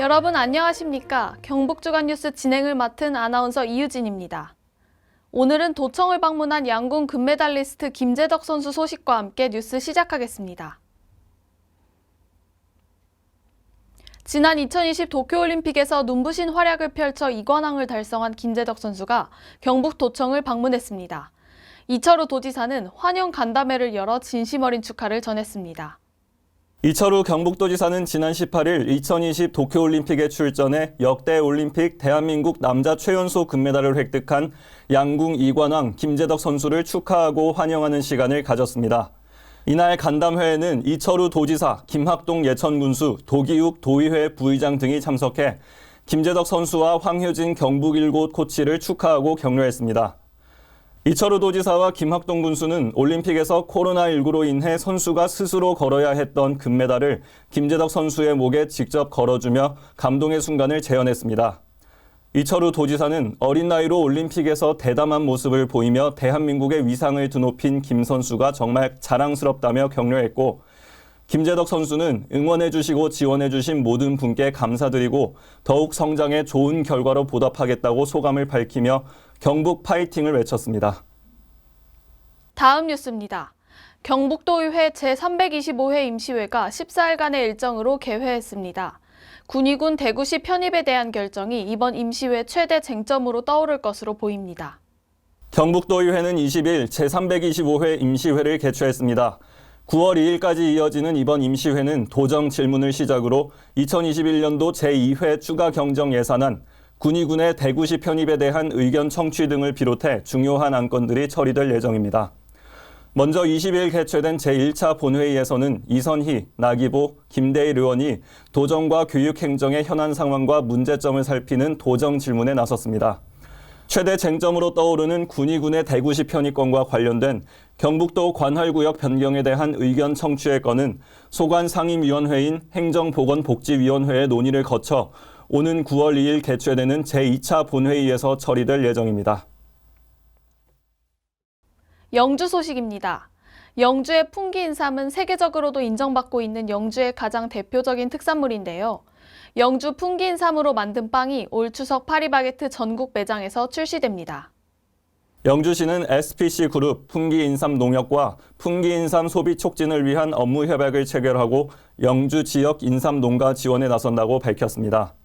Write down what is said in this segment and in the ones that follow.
여러분 안녕하십니까? 경북주간뉴스 진행을 맡은 아나운서 이유진입니다. 오늘은 도청을 방문한 양궁 금메달리스트 김재덕 선수 소식과 함께 뉴스 시작하겠습니다. 지난 2020 도쿄올림픽에서 눈부신 활약을 펼쳐 2관왕을 달성한 김재덕 선수가 경북 도청을 방문했습니다. 이철우 도지사는 환영 간담회를 열어 진심 어린 축하를 전했습니다. 이철우 경북도지사는 지난 18일 2020 도쿄올림픽에 출전해 역대 올림픽 대한민국 남자 최연소 금메달을 획득한 양궁 2관왕 김재덕 선수를 축하하고 환영하는 시간을 가졌습니다. 이날 간담회에는 이철우 도지사, 김학동 예천군수, 도기욱 도의회 부의장 등이 참석해 김재덕 선수와 황효진 경북 1고 코치를 축하하고 격려했습니다. 이철우 도지사와 김학동 군수는 올림픽에서 코로나19로 인해 선수가 스스로 걸어야 했던 금메달을 김재덕 선수의 목에 직접 걸어주며 감동의 순간을 재현했습니다. 이철우 도지사는 어린 나이로 올림픽에서 대담한 모습을 보이며 대한민국의 위상을 드높인 김 선수가 정말 자랑스럽다며 격려했고, 김재덕 선수는 응원해주시고 지원해주신 모든 분께 감사드리고 더욱 성장해 좋은 결과로 보답하겠다고 소감을 밝히며 경북 파이팅을 외쳤습니다. 다음 뉴스입니다. 경북도의회 제325회 임시회가 14일간의 일정으로 개회했습니다. 군위군 대구시 편입에 대한 결정이 이번 임시회 최대 쟁점으로 떠오를 것으로 보입니다. 경북도의회는 20일 제325회 임시회를 개최했습니다. 9월 2일까지 이어지는 이번 임시회는 도정 질문을 시작으로 2021년도 제2회 추가 경정 예산안, 군위군의 대구시 편입에 대한 의견 청취 등을 비롯해 중요한 안건들이 처리될 예정입니다. 먼저 20일 개최된 제1차 본회의에서는 이선희, 나기보, 김대일 의원이 도정과 교육행정의 현안 상황과 문제점을 살피는 도정 질문에 나섰습니다. 최대 쟁점으로 떠오르는 군위군의 대구시 편입권과 관련된 경북도 관할구역 변경에 대한 의견 청취의 건은 소관상임위원회인 행정보건복지위원회의 논의를 거쳐 오는 9월 2일 개최되는 제2차 본회의에서 처리될 예정입니다. 영주 소식입니다. 영주의 풍기인삼은 세계적으로도 인정받고 있는 영주의 가장 대표적인 특산물인데요. 영주 풍기인삼으로 만든 빵이 올 추석 파리바게트 전국 매장에서 출시됩니다. 영주시는 SPC 그룹 풍기인삼 농협과 풍기인삼 소비 촉진을 위한 업무 협약을 체결하고 영주 지역 인삼 농가 지원에 나선다고 밝혔습니다.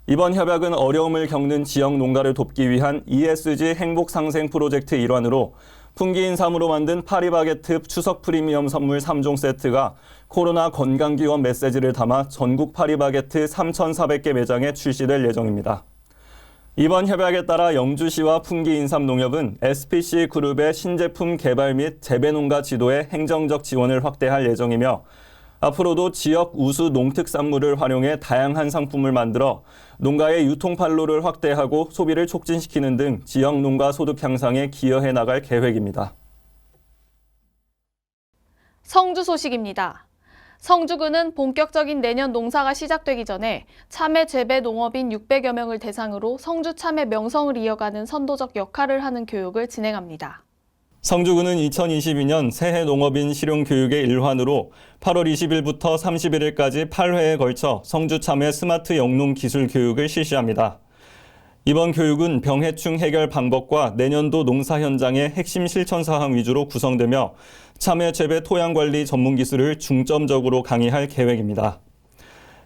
이번 협약은 어려움을 겪는 지역 농가를 돕기 위한 ESG 행복 상생 프로젝트 일환으로 풍기인삼으로 만든 파리바게트 추석 프리미엄 선물 3종 세트가 코로나 건강기원 메시지를 담아 전국 파리바게트 3,400개 매장에 출시될 예정입니다. 이번 협약에 따라 영주시와 풍기인삼 농협은 SPC 그룹의 신제품 개발 및 재배농가 지도에 행정적 지원을 확대할 예정이며 앞으로도 지역 우수 농특산물을 활용해 다양한 상품을 만들어 농가의 유통판로를 확대하고 소비를 촉진시키는 등 지역 농가 소득 향상에 기여해 나갈 계획입니다. 성주 소식입니다. 성주군은 본격적인 내년 농사가 시작되기 전에 참외 재배 농업인 600여 명을 대상으로 성주 참외 명성을 이어가는 선도적 역할을 하는 교육을 진행합니다. 성주군은 2022년 새해 농업인 실용교육의 일환으로 8월 20일부터 31일까지 8회에 걸쳐 성주 참외 스마트 영농 기술 교육을 실시합니다. 이번 교육은 병해충 해결 방법과 내년도 농사 현장의 핵심 실천 사항 위주로 구성되며 참외 재배 토양 관리 전문 기술을 중점적으로 강의할 계획입니다.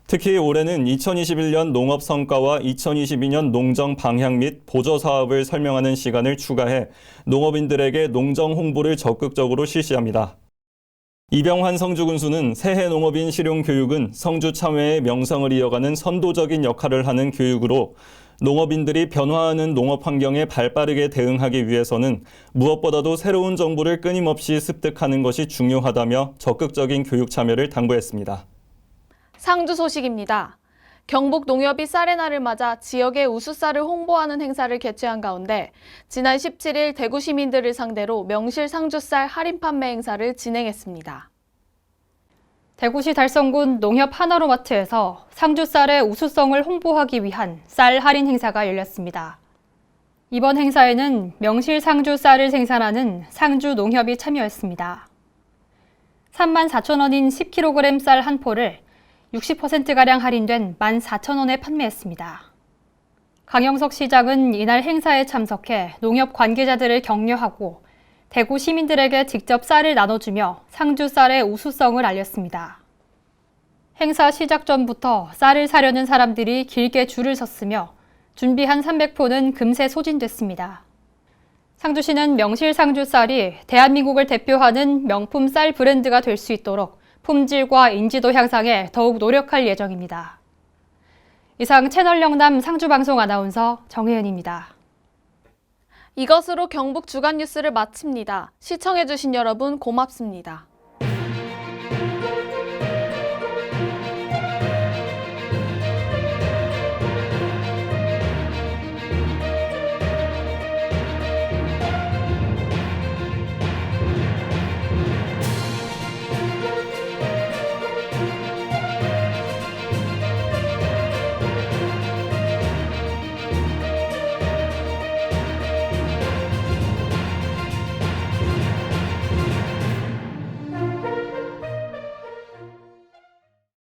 특히 올해는 2021년 농업 성과와 2022년 농정 방향 및 보조 사업을 설명하는 시간을 추가해 농업인들에게 농정 홍보를 적극적으로 실시합니다. 이병환 성주군수는 새해 농업인 실용 교육은 성주 참외의 명성을 이어가는 선도적인 역할을 하는 교육으로 농업인들이 변화하는 농업 환경에 발빠르게 대응하기 위해서는 무엇보다도 새로운 정보를 끊임없이 습득하는 것이 중요하다며 적극적인 교육 참여를 당부했습니다. 상주 소식입니다. 경북 농협이 쌀의 날을 맞아 지역의 우수쌀을 홍보하는 행사를 개최한 가운데 지난 17일 대구 시민들을 상대로 명실 상주쌀 할인 판매 행사를 진행했습니다. 대구시 달성군 농협 하나로마트에서 상주쌀의 우수성을 홍보하기 위한 쌀 할인 행사가 열렸습니다. 이번 행사에는 명실 상주 쌀을 생산하는 상주 농협이 참여했습니다. 34,000원인 10kg 쌀 한 포를 60%가량 할인된 14,000원에 판매했습니다. 강영석 시장은 이날 행사에 참석해 농협 관계자들을 격려하고 대구 시민들에게 직접 쌀을 나눠주며 상주 쌀의 우수성을 알렸습니다. 행사 시작 전부터 쌀을 사려는 사람들이 길게 줄을 섰으며 준비한 300포는 금세 소진됐습니다. 상주시는 명실 상주 쌀이 대한민국을 대표하는 명품 쌀 브랜드가 될 수 있도록 품질과 인지도 향상에 더욱 노력할 예정입니다. 이상 채널 영남 상주방송 아나운서 정혜은입니다. 이것으로 경북 주간 뉴스를 마칩니다. 시청해주신 여러분 고맙습니다.